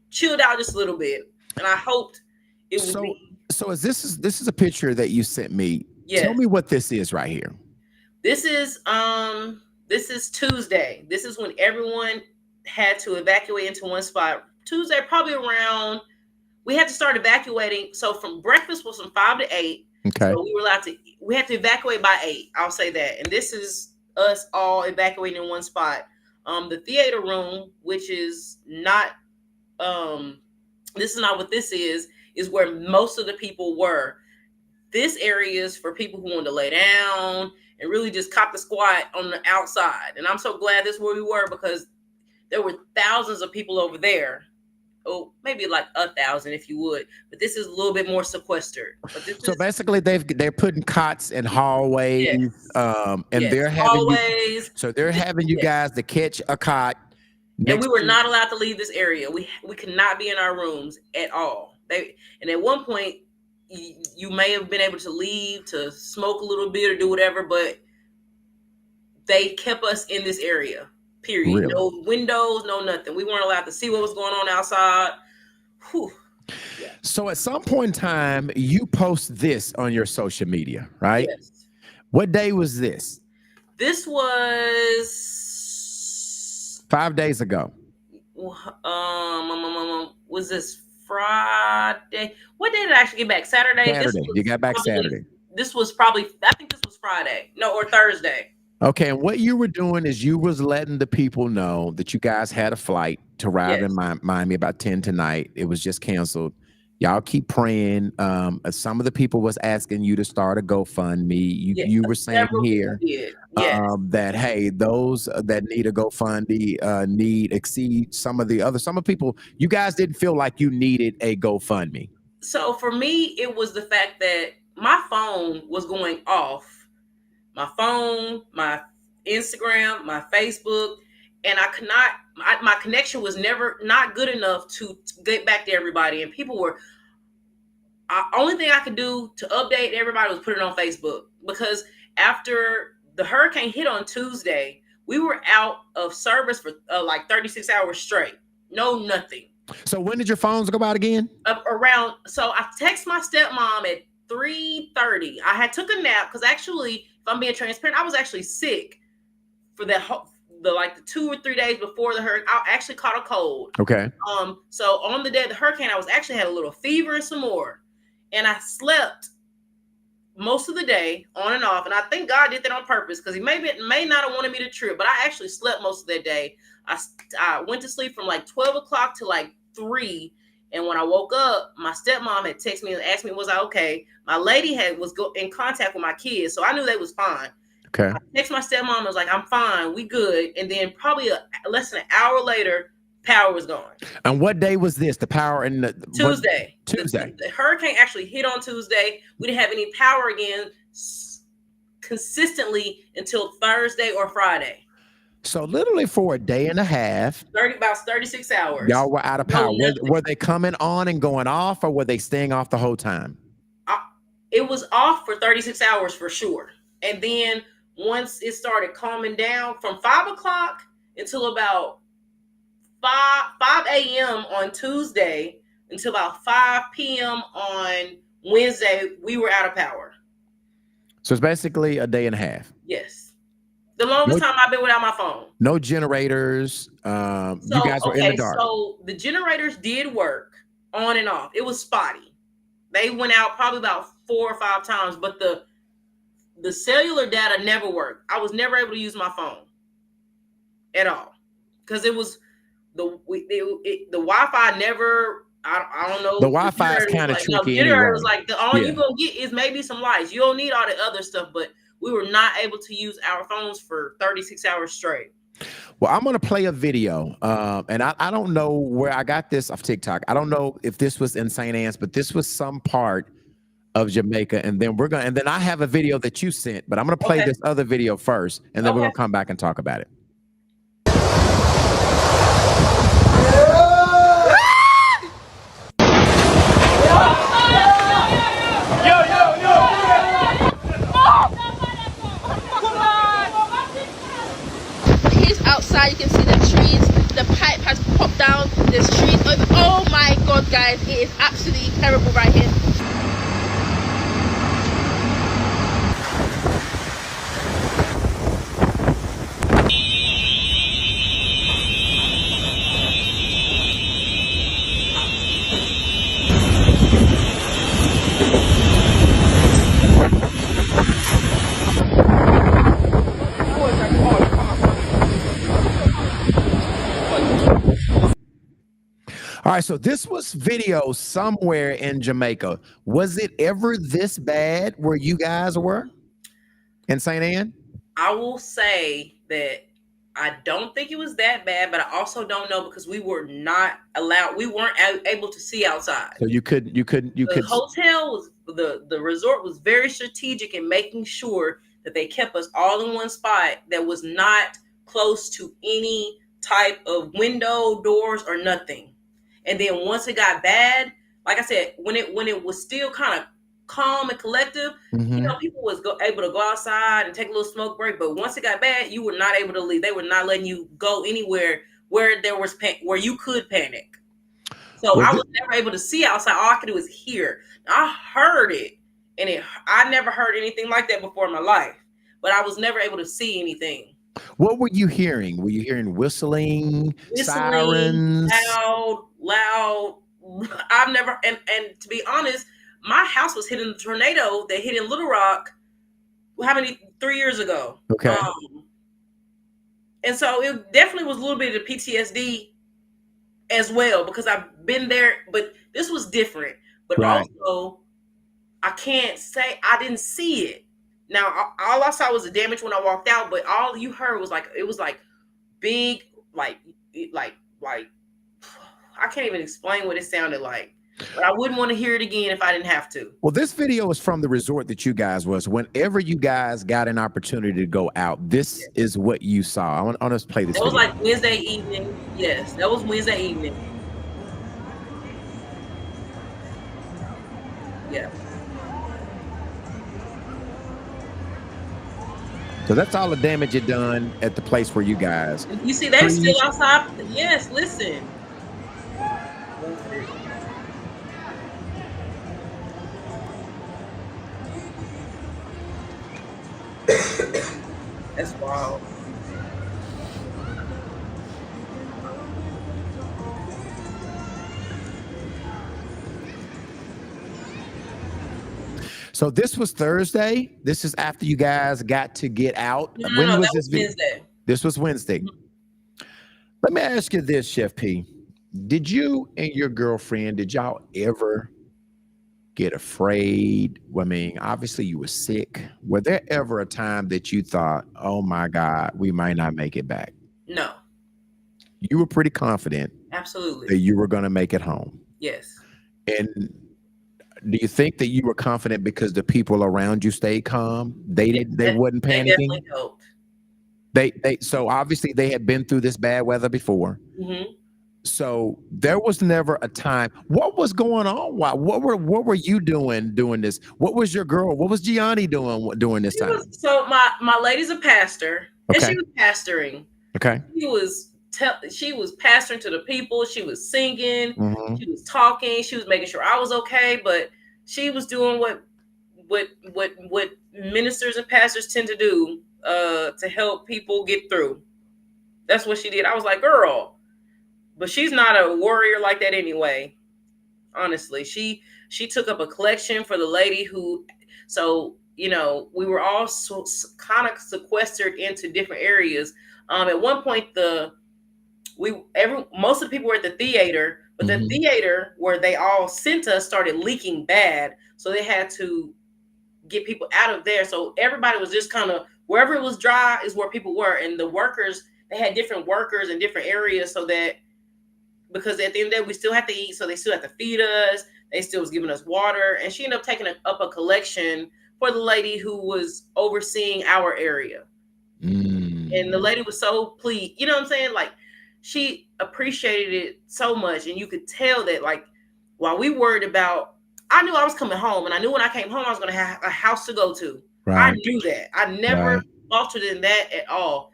chilled out just a little bit, and I hoped it would be. So this is a picture that you sent me. Yes. Tell me what this is right here. This is Tuesday. This is when everyone had to evacuate into one spot. Tuesday, probably around, we had to start evacuating. So from breakfast was from 5 to 8. Okay. So we had to evacuate by 8. I'll say that. And this is us all evacuating in one spot. The theater room, which is not, this is not what this is where most of the people were. This area is for people who want to lay down and really just cop the squat on the outside. And I'm so glad this is where we were because there were thousands of people over there. Oh, maybe like 1,000 if you would. But this is a little bit more sequestered. But basically they're putting cots in hallways, and they're having hallways. They're having you guys to catch a cot. And we were not allowed to leave this area. We could not be in our rooms at all. And at one point, you may have been able to leave to smoke a little bit or do whatever, but they kept us in this area, period. Really? No windows, no nothing. We weren't allowed to see what was going on outside. Whew. Yeah. So at some point in time, you post this on your social media, right? Yes. What day was this? This was 5 days ago. Was this Friday? What day did I actually get back? Saturday. You got back Saturday. This was probably, I think this was Friday. No, or Thursday. Okay, and what you were doing is you was letting the people know that you guys had a flight to arrive in Miami about 10 tonight. It was just canceled. Y'all keep praying. Some of the people was asking you to start a GoFundMe. You were saying here that, hey, those that need a GoFundMe need exceed some of people. You guys didn't feel like you needed a GoFundMe. So for me, it was the fact that my phone was going off. My phone, my Instagram, my Facebook, and I could not, my connection was not good enough to get back to everybody. And people were, only thing I could do to update everybody was put it on Facebook, because after the hurricane hit on Tuesday, we were out of service for like 36 hours straight. No, nothing. So when did your phones go out again? So I text my stepmom at 3:30. I had took a nap because actually, if I'm being transparent, I was actually sick for the 2 or 3 days before the hurricane. I actually caught a cold. Okay. So on the day of the hurricane, I was actually had a little fever and some more, and I slept most of the day on and off, and I think God did that on purpose because He may not have wanted me to trip, but I actually slept most of that day. I went to sleep from like 12 o'clock to like 3. And when I woke up, my stepmom had texted me and asked me, was I okay? My lady was in contact with my kids, so I knew they was fine. Okay. I texted my stepmom and was like, I'm fine, we good. And then probably less than an hour later, power was gone. And what day was this? The power in the Tuesday. Tuesday. The hurricane actually hit on Tuesday. We didn't have any power again consistently until Thursday or Friday. So literally for a day and a half, about 36 hours. Y'all were out of power. Were they coming on and going off, or were they staying off the whole time? It was off for 36 hours for sure. And then once it started calming down from 5 o'clock until about 5 a.m. on Tuesday until about 5 p.m. on Wednesday, we were out of power. So it's basically a day and a half. Yes. The longest time I've been without my phone. No generators. You guys were in the dark. So the generators did work on and off. It was spotty. They went out probably about 4 or 5 times, but the cellular data never worked. I was never able to use my phone at all because it was the Wi-Fi never. I don't know. The Wi-Fi is kind of tricky. The generator was like all you gonna get is maybe some lights. You don't need all the other stuff, but we were not able to use our phones for 36 hours straight. Well, I'm going to play a video. And I don't know where I got this off TikTok. I don't know if this was in St. Anne's, but this was some part of Jamaica. And then then I have a video that you sent, but I'm going to play this other video first. And then we're going to come back and talk about it. Outside, you can see the trees. The pipe has popped down. There's trees over. Oh my God, guys, it is absolutely terrible right here. All right, so this was video somewhere in Jamaica. Was it ever this bad where you guys were in St. Anne? I will say that I don't think it was that bad, but I also don't know because we were not allowed. We weren't able to see outside. So you could. The hotel was the resort was very strategic in making sure that they kept us all in one spot that was not close to any type of window, doors, or nothing. And then once it got bad, like I said, when it was still kind of calm and collective, you know, people was able to go outside and take a little smoke break. But once it got bad, you were not able to leave. They were not letting you go anywhere where there was where you could panic. So I was never able to see outside. All I could do was hear. I heard it, and I never heard anything like that before in my life. But I was never able to see anything. What were you hearing? Were you hearing whistling, sirens? Loud. I've never, and to be honest, my house was hit in the tornado that hit in Little Rock. How many? 3 years ago. Okay. And so it definitely was a little bit of PTSD as well because I've been there, but this was different. But also, I can't say I didn't see it. Now, all I saw was the damage when I walked out, but all you heard was it was big, like I can't even explain what it sounded like, but I wouldn't want to hear it again if I didn't have to. Well, this video is from the resort that you guys was. Whenever you guys got an opportunity to go out, this is what you saw. I want to play this. It was like Wednesday evening. Yes, that was Wednesday evening. Yeah. So that's all the damage it done at the place where you guys. You see, they're still outside. Yes, listen. That's wild. So this was Thursday. This is after you guys got to get out. No, When was that this was video? Wednesday. This was Wednesday. Let me ask you this, Chef P. Did you and your girlfriend, did y'all ever get afraid? I mean, obviously you were sick. Were there ever a time that you thought, oh my God, we might not make it back? No, You were pretty confident that absolutely. you were going to make it home. Yes. And do you think that you were confident because the people around you stayed calm? They wasn't They panicking. definitely helped. So obviously they had been through this bad weather before. Hmm. So there was never a time. What was going on? What were you doing this? What was your girl? What was Gianni doing during this time? So my lady's a pastor, and Okay. she was pastoring. Okay. She was pastoring to the people. She was singing. Mhm. She was talking. She was making sure I was okay. But she was doing what ministers and pastors tend to do to help people get through. That's what she did. I was like, girl, but she's not a warrior like that anyway. Honestly, she took up a collection for the lady who. So we were all kind of sequestered into different areas. At one point, most of the people were at the theater, but the Mhm. theater where they all sent us started leaking bad, so they had to get people out of there. So everybody was just kind of wherever it was dry is where people were, and the workers, they had different workers in different areas, so that because at the end of the day we still have to eat, so they still have to feed us. They still was giving us water, and she ended up taking up a collection for the lady who was overseeing our area. And the lady was so pleased. You know what I'm saying? Like, she appreciated it so much. And you could tell that, like, while we worried about, I knew I was coming home, and I knew when I came home, I was going to have a house to go to. I Right. knew that. I never faltered in that at all.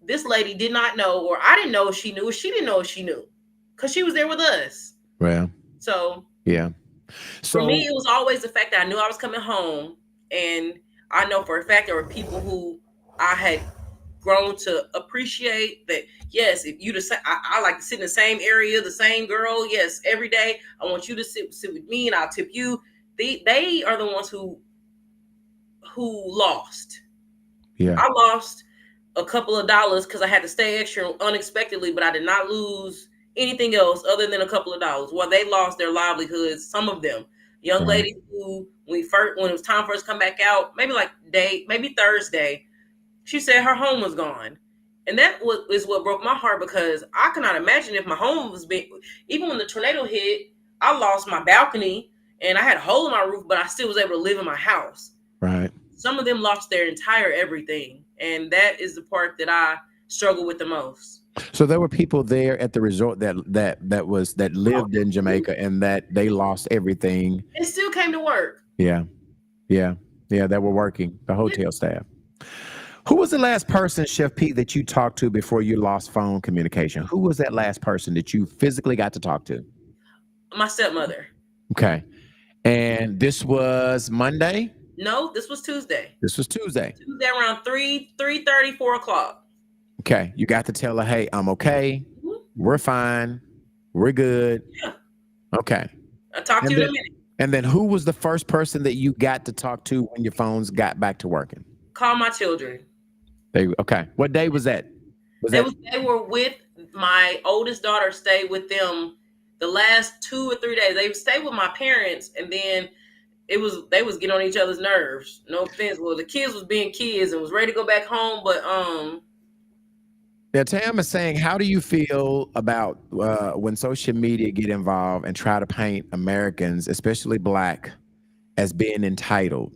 This lady did not know, or I didn't know if she knew, or she didn't know if she knew, because she was there with us. Well, So yeah. So for me, it was always the fact that I knew I was coming home, and I know for a fact there were people who I had grown to appreciate that. Yes, if you decide, I like to sit in the same area, the same girl. Yes, every day I want you to sit with me, and I'll tip you. They are the ones who lost. yeah. I lost a couple of dollars because I had to stay extra unexpectedly, but I did not lose anything else other than a couple of dollars. Well, they lost their livelihoods. Some of them, young Right. lady who when it was time for us to come back out, maybe Thursday, she said her home was gone. And that is what broke my heart, because I cannot imagine if my home was being, even when the tornado hit, I lost my balcony and I had a hole in my roof, but I still was able to live in my house. Right. Some of them lost their entire everything. And that is the part that I struggle with the most. So there were people there at the resort that lived in Jamaica, and that they lost everything. It still came to work. Yeah. That were working, the hotel staff. Who was the last person, Chef Pete, that you talked to before you lost phone communication? Who was that last person that you physically got to talk to? My stepmother. Okay. And this was Monday? No, this was Tuesday. This was Tuesday. Tuesday around 3:30, 4 o'clock. Okay. You got to tell her, hey, I'm okay. Mhm. We're fine. We're good. Yeah. Okay. I'll talk to you in a minute. And then who was the first person that you got to talk to when your phones got back to working? Call my children. Okay. What day was that? They were with my oldest daughter, stayed with them the last 2 or 3 days. They stayed with my parents, and then they was getting on each other's nerves. No offense. Well, the kids was being kids and was ready to go back home, but Yeah, Tam is saying, how do you feel about when social media get involved and try to paint Americans, especially Black, as being entitled?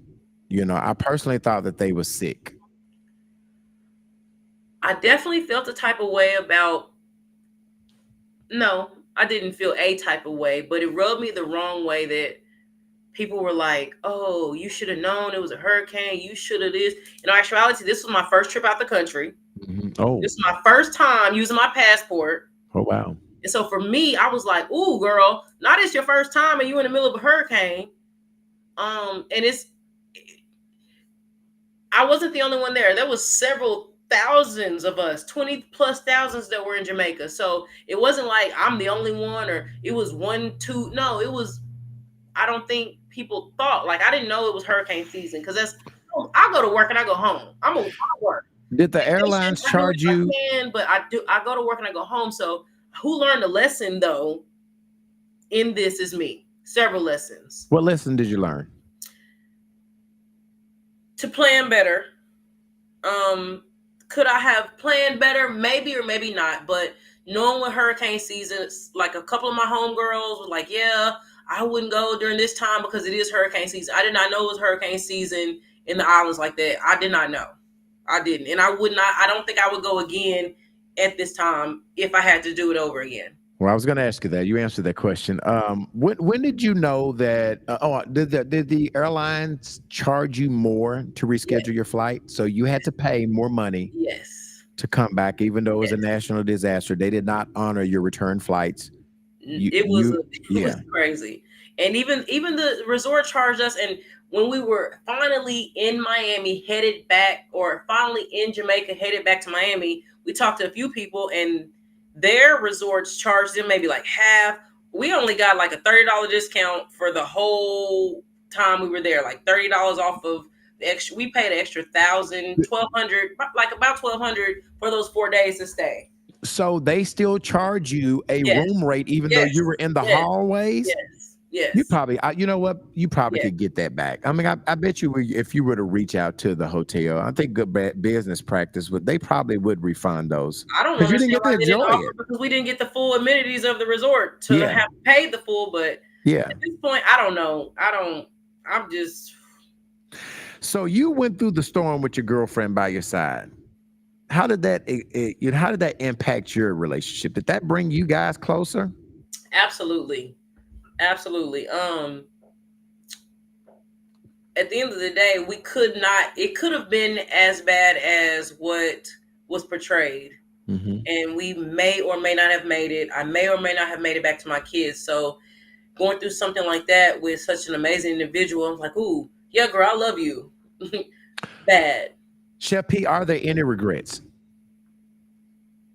You know, I personally thought that they were sick. I definitely felt a type of way about. No, I didn't feel a type of way, but it rubbed me the wrong way that people were like, "Oh, you should have known it was a hurricane. You should have this." In actuality, this was my first trip out the country. Mhm. Oh, This is my first time using my passport. oh, wow. And so for me, I was like, "Ooh, girl, not it's your first time and you in the middle of a hurricane." And I wasn't the only one there. There was several thousands of us, 20 plus thousands that were in Jamaica. So it wasn't like I'm the only one, or it was 1, 2. No, it was, I don't think people thought. Like I didn't know it was hurricane season because I go to work and I go home. I work. Did the airlines charge you? But I do. I go to work and I go home. So who learned a lesson though? In this is me. Several lessons. What lesson did you learn? To plan better. Could I have planned better? Maybe or maybe not. But knowing what hurricane season, like a couple of my homegirls was like, yeah, I wouldn't go during this time because it is hurricane season. I did not know it was hurricane season in the islands like that. I did not know. I didn't. And I would not, I don't think I would go again at this time if I had to do it over again. Well, I was going to ask you that. You answered that question. When did you know that? Did the airlines charge you more to reschedule your flight? So you had to pay more money. Yes. To come back, even though it was a national disaster. They did not honor your return flights. It was crazy. And even the resort charged us. And when we were finally in Miami, headed back, or finally in Jamaica, headed back to Miami, we talked to a few people and their resorts charged them maybe like half. We only got like a $30 discount for the whole time we were there, like $30 off of the extra. We paid an extra $1,000, $1,200, like about $1,200 for those 4 days to stay. So they still charge you a room rate, even though you were in the hallways. Yes. You probably, you know what? You probably could get that back. I mean, I bet you if you were to reach out to the hotel, I think good business practice they probably would refund those. I don't know. You didn't get to enjoy it because we didn't get the full amenities of the resort to have paid the full. But at this point, I don't know. I'm just. So you went through the storm with your girlfriend by your side. How did that? How did that impact your relationship? Did that bring you guys closer? Absolutely. At the end of the day, it could have been as bad as what was portrayed. Mm-hmm. And we may or may not have made it. I may or may not have made it back to my kids. So going through something like that with such an amazing individual, I'm like, ooh, yeah, girl, I love you. Bad. Chef P, are there any regrets?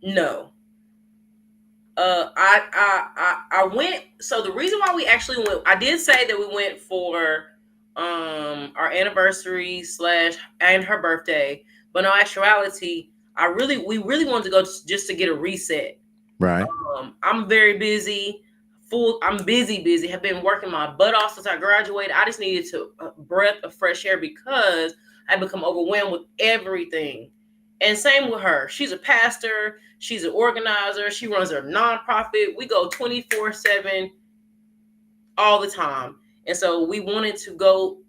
No. I went. So the reason why we actually went, I did say that we went for our anniversary and her birthday, but in actuality, we really wanted to go just to get a reset. Right. I'm very busy. I'm busy. Have been working my butt off since I graduated. I just needed a breath of fresh air because I become overwhelmed with everything. And same with her. She's a pastor. She's an organizer. She runs her nonprofit. We go 24/7 all the time. And so we wanted to go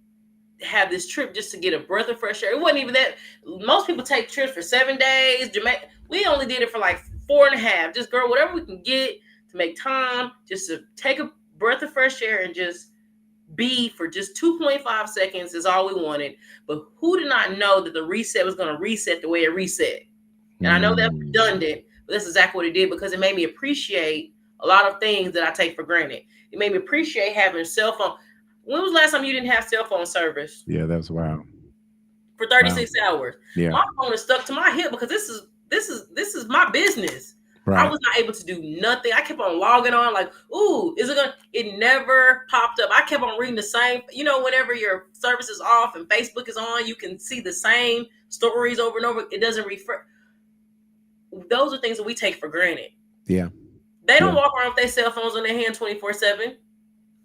have this trip just to get a breath of fresh air. It wasn't even that. Most people take trips for 7 days. Jamaica, we only did it for like 4.5. Just, girl, whatever we can get to make time, just to take a breath of fresh air and just be for just 2.5 seconds is all we wanted. But who did not know that the reset was going to reset the way it reset? And I know that's redundant, but that's exactly what it did, because it made me appreciate a lot of things that I take for granted. It made me appreciate having cell phone. When was the last time you didn't have cell phone service? Yeah, that's wild. For 36 hours. Yeah. My phone is stuck to my hip because this is my business. Right. I was not able to do nothing. I kept on logging on like, ooh, it never popped up. I kept on reading the same, whenever your service is off and Facebook is on, you can see the same stories over and over. It doesn't refresh. Those are things that we take for granted. Yeah. They don't walk around with their cell phones in their hand 24/7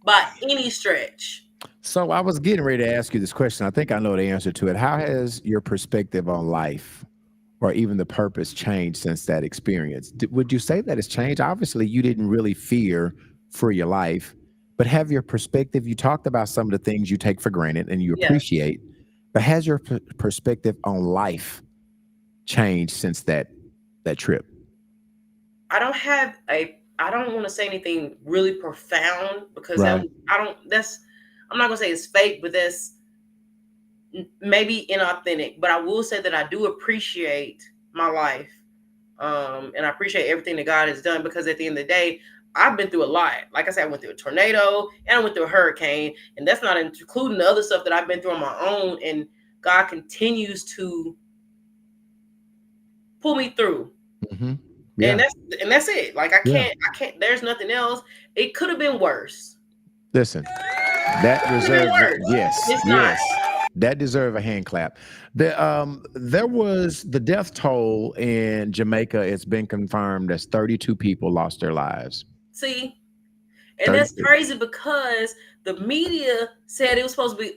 by any stretch. So I was getting ready to ask you this question. I think I know the answer to it. How has your perspective on life or even the purpose changed since that experience? Would you say that it's changed? Obviously, you didn't really fear for your life, but have your perspective, you talked about some of the things you take for granted and you appreciate, but has your perspective on life changed since that trip? I don't want to say anything really profound because I'm not going to say it's fake, but that's maybe inauthentic. But I will say that I do appreciate my life. And I appreciate everything that God has done, because at the end of the day, I've been through a lot. Like I said, I went through a tornado and I went through a hurricane, and that's not including the other stuff that I've been through on my own. And God continues to pull me through. Mm-hmm. Yeah. And that's it. Like I can't, there's nothing else. It could have been worse. Listen, that It deserves works. yes, It's not. yes. That deserve a hand clap. There was the death toll in Jamaica. It's been confirmed as 32 people lost their lives. See, and that's 32. crazy because the media said it was supposed to be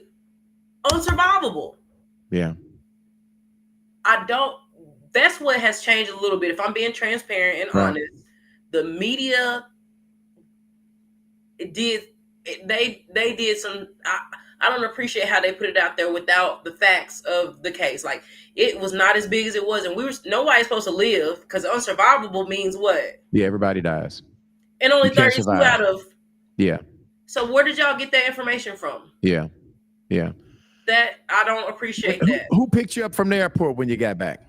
unsurvivable. Yeah. I don't. That's what has changed a little bit. If I'm being transparent and Right. honest, the media they did some. I don't appreciate how they put it out there without the facts of the case. Like it was not as big as it was, and nobody's supposed to live because unsurvivable means what? Yeah, everybody dies. And only You can't 32 survive. out of. Yeah. So where did y'all get that information from? Yeah. Yeah. That I don't appreciate Who, that. who picked you up from the airport when you got back?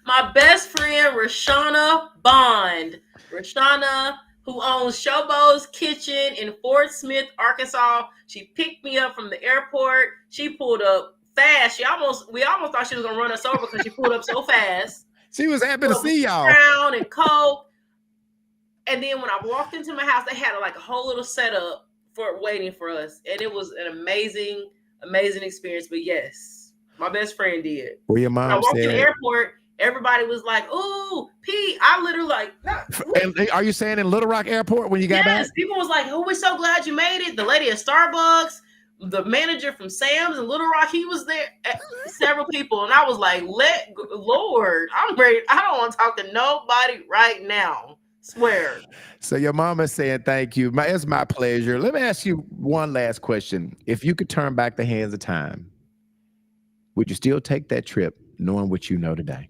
My best friend Rashana Bond. Rashana, who owns Showbo's Kitchen in Fort Smith, Arkansas. She picked me up from the airport. She pulled up fast. We almost thought she was gonna run us over because she pulled up so fast. She was happy to see y'all. Crown and Coke. And then when I walked into my house, they had like a whole little setup for waiting for us, and it was an amazing experience. But yes, my best friend did. Well, your When I mom walked in the said. airport, everybody was like, "Ooh, Pete!" I literally like. And are you saying in Little Rock Airport when you got back? Yes, people was like, "Oh, we're so glad you made it." The lady at Starbucks, the manager from Sam's in Little Rock, he was there. Several people, and I was like, Lord, I'm ready. I don't want to talk to nobody right now. Swear." So your mama saying thank you. It's my pleasure. Let me ask you one last question. If you could turn back the hands of time, would you still take that trip knowing what you know today?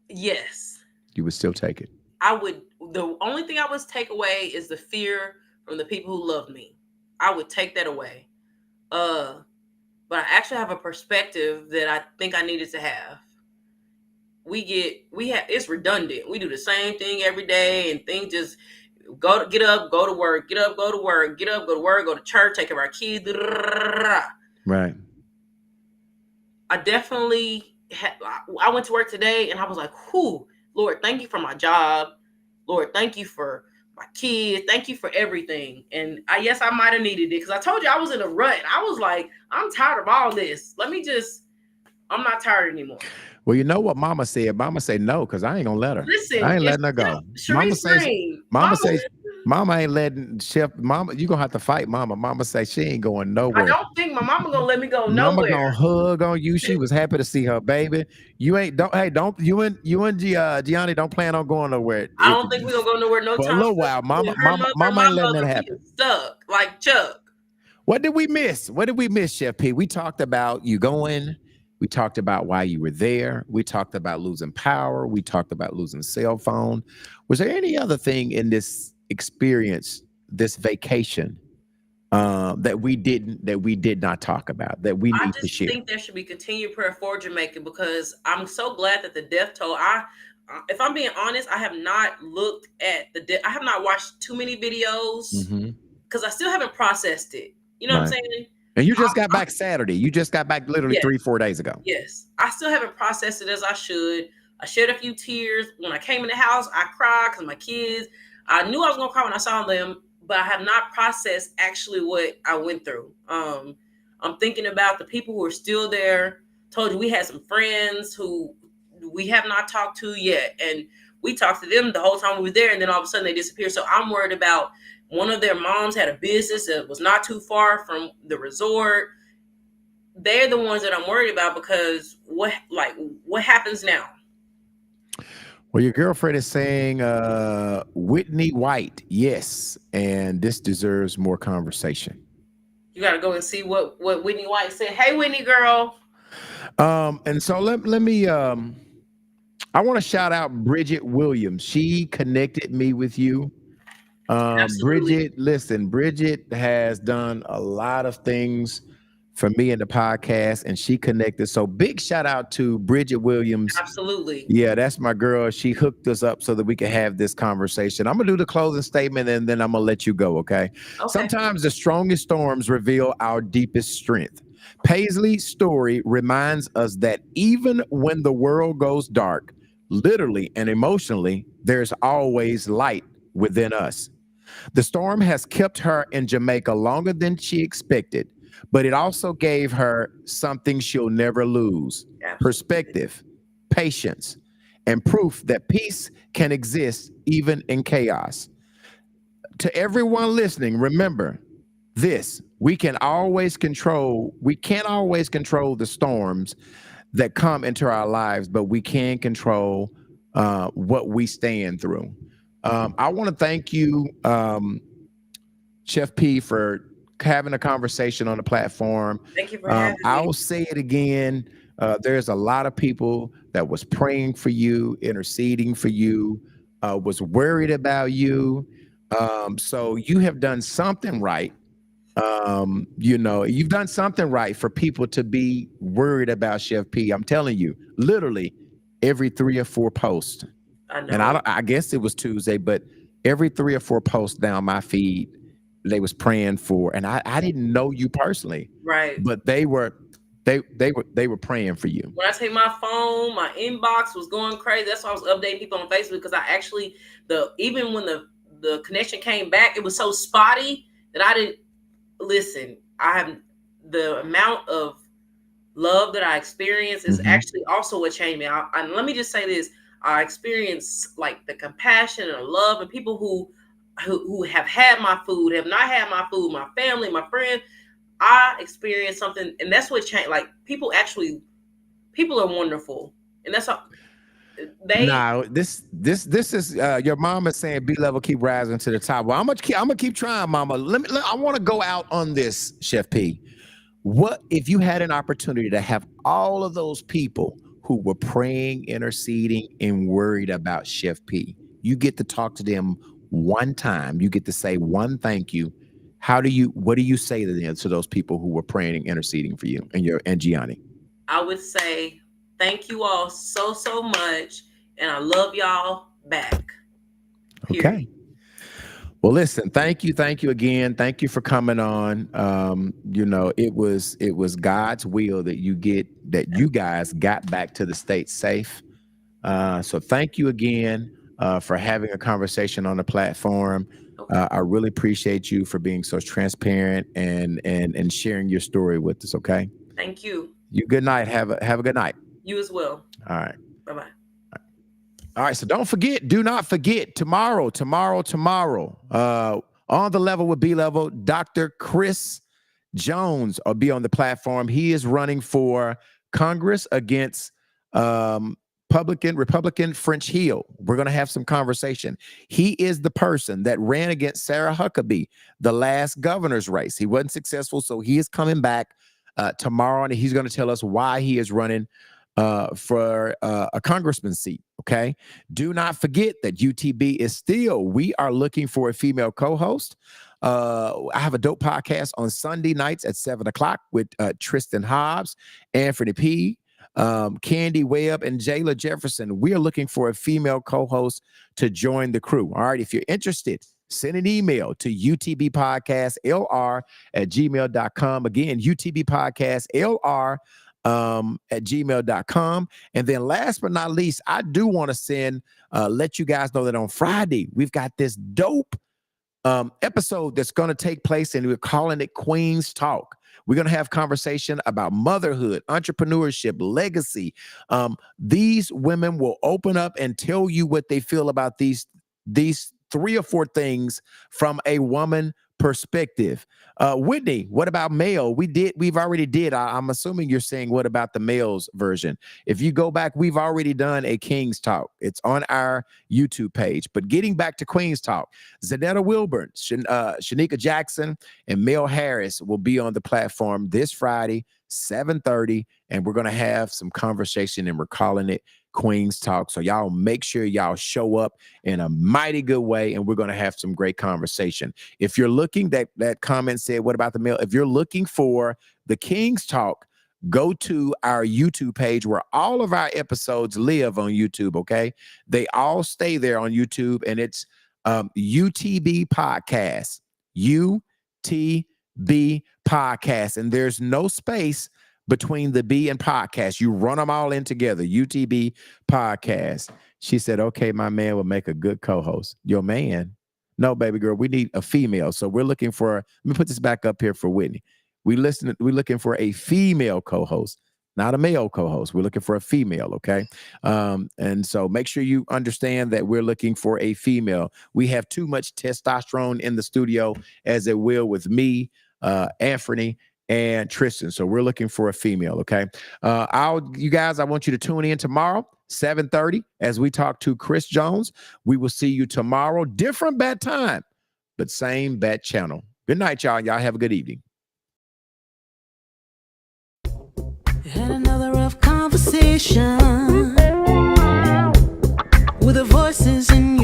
Yes, You would still take it. I would. The only thing I would take away is the fear from the people who love me. I would take that away. But I actually have a perspective that I think I needed to have. It's redundant. We do the same thing every day, and things just get up, go to work, get up, go to work, get up, go to work, go to church, take care of our kids. Right. I definitely I went to work today, and I was like, "Whew, Lord, thank you for my job. Lord, thank you for my kids. Thank you for everything." And I might have needed it because I told you I was in a rut. And I was like, I'm tired of all this. I'm not tired anymore. Well, you know what Mama said? Mama said no, because I ain't gonna let her. Listen, I ain't letting her go. Mama ain't letting Chef. Mama, you gonna have to fight Mama. Mama say she ain't going nowhere. I don't think my mama gonna let me go Mama nowhere. gonna hug on you. She was happy to see her baby. You and Gianni don't plan on going nowhere. I don't think we're gonna go nowhere no For a time. little while. Mama ain't letting that happen. Stuck like Chuck. What did we miss? What did we miss, Chef P? We talked about you going. We talked about why you were there. We talked about losing power. We talked about losing cell phone. Was there any other thing in this experience, this vacation, that we did not talk about that we need to share? I think there should be continued prayer for Jamaica because I'm so glad that the death toll. If I'm being honest, I have not looked at I have not watched too many videos because I still haven't processed it. You know what I'm saying? And you just got back Saturday. You just got back literally 3-4 days ago. Yes. I still haven't processed it as I should. I shed a few tears. When I came in the house, I cried because my kids, I knew I was going to cry when I saw them, but I have not processed actually what I went through. I'm thinking about the people who are still there. Told you we had some friends who we have not talked to yet. And we talked to them the whole time we were there. And then all of a sudden they disappeared. So I'm worried about one of their moms had a business that was not too far from the resort. They're the ones that I'm worried about because what happens now? Well, your girlfriend is saying Whitney White, yes, and this deserves more conversation. You got to go and see what Whitney White said. Hey, Whitney girl. And so let me I want to shout out Bridget Williams. She connected me with you. Bridget, listen, Bridget has done a lot of things for me in the podcast, and she connected. So big shout out to Bridget Williams. Absolutely. Yeah, that's my girl. She hooked us up so that we can have this conversation. I'm gonna do the closing statement and then I'm gonna let you go, okay? Sometimes the strongest storms reveal our deepest strength. Paisley's story reminds us that even when the world goes dark, literally and emotionally, there's always light within us. The storm has kept her in Jamaica longer than she expected, but it also gave her something she'll never lose: Absolutely. perspective, patience, and proof that peace can exist even in chaos. To everyone listening, remember this: we can't always control the storms that come into our lives, but we can control what we stand through. I want to thank you, Chef P, for having a conversation on the platform. Thank you for having me. I'll say it again. There's a lot of people that was praying for you, interceding for you, was worried about you. So you have done something right. You've done something right for people to be worried about Chef P. I'm telling you, literally every 3 or 4 posts. I know. And I guess it was Tuesday, but every 3 or 4 posts down my feed, they was praying for, and I didn't know you personally, Right. but they were praying for you. When I take my phone, my inbox was going crazy. That's why I was updating people on Facebook, because I actually even when the connection came back, it was so spotty that I didn't listen. I have the amount of love that I experience is actually also what changed me. And let me just say this: I experience like the compassion and the love, and people who have had my food, have not had my food, my family, my friends. I experienced something, and that's what changed. Like people are wonderful, and that's how they. Now, this is your mama saying B level keep rising to the top. Well, I'm gonna keep trying, mama. I want to go out on this, Chef P. What if you had an opportunity to have all of those people who were praying, interceding, and worried about Chef P? You get to talk to them one time. You get to say one thank you. What do you say to them, to those people who were praying and interceding for you and Gianni? I would say thank you all so much, and I love y'all back. Period. Okay. Well, listen, thank you again. Thank you for coming on. It was God's will that you guys got back to the States safe. So thank you again for having a conversation on the platform. I really appreciate you for being so transparent and sharing your story with us. Okay. Thank you. You good night. Have a good night. You as well. All right. Bye-bye. All right. So do not forget tomorrow, on the level with B level, Dr. Chris Jones will be on the platform. He is running for Congress against Republican French Hill. We're going to have some conversation. He is the person that ran against Sarah Huckabee the last governor's race. He wasn't successful, so he is coming back tomorrow, and he's going to tell us why he is running for a congressman seat. Okay. Do not forget that UTB is still, we are looking for a female co-host. I have a dope podcast on Sunday nights at 7 o'clock with Tristan Hobbs, Anthony P., Candy Webb, and Jayla Jefferson. We are looking for a female co-host to join the crew. All right. If you're interested, send an email to utbpodcastlr@gmail.com. Again, utbpodcastlr at gmail.com. And then last but not least, I do want to let you guys know that on Friday, we've got this dope episode that's going to take place, and we're calling it Queen's Talk. We're going to have conversation about motherhood, entrepreneurship, legacy. These women will open up and tell you what they feel about these 3 or 4 things from a woman perspective. Whitney, what about male? We've already did. I'm assuming you're saying what about the males version? If you go back, we've already done a King's Talk. It's on our YouTube page. But getting back to Queen's Talk, Zanetta Wilburn, Shanika Jackson, and Mel Harris will be on the platform this Friday, 7:30, and we're going to have some conversation, and we're calling it Queen's Talk. So y'all make sure y'all show up in a mighty good way, and we're going to have some great conversation. If you're looking, that comment said, what about the male? If you're looking for the King's Talk, go to our YouTube page where all of our episodes live on YouTube. Okay. They all stay there on YouTube, and it's UTB Podcast, UTB Podcast. And there's no space between the B and podcast. You run them all in together. UTB Podcast. She said, okay, my man will make a good co-host. Your man? No, baby girl, we need a female. So we're looking for, let me put this back up here for Whitney. We're looking for a female co-host, not a male co-host. We're looking for a female, okay? And so make sure you understand that we're looking for a female. We have too much testosterone in the studio, as it will with me, Anthony, and Tristan. So we're looking for a female, okay? You guys, I want you to tune in tomorrow, 7:30, as we talk to Chris Jones. We will see you tomorrow. Different bat time, but same bat channel. Good night, y'all. Y'all have a good evening. Had another rough conversation with the voices in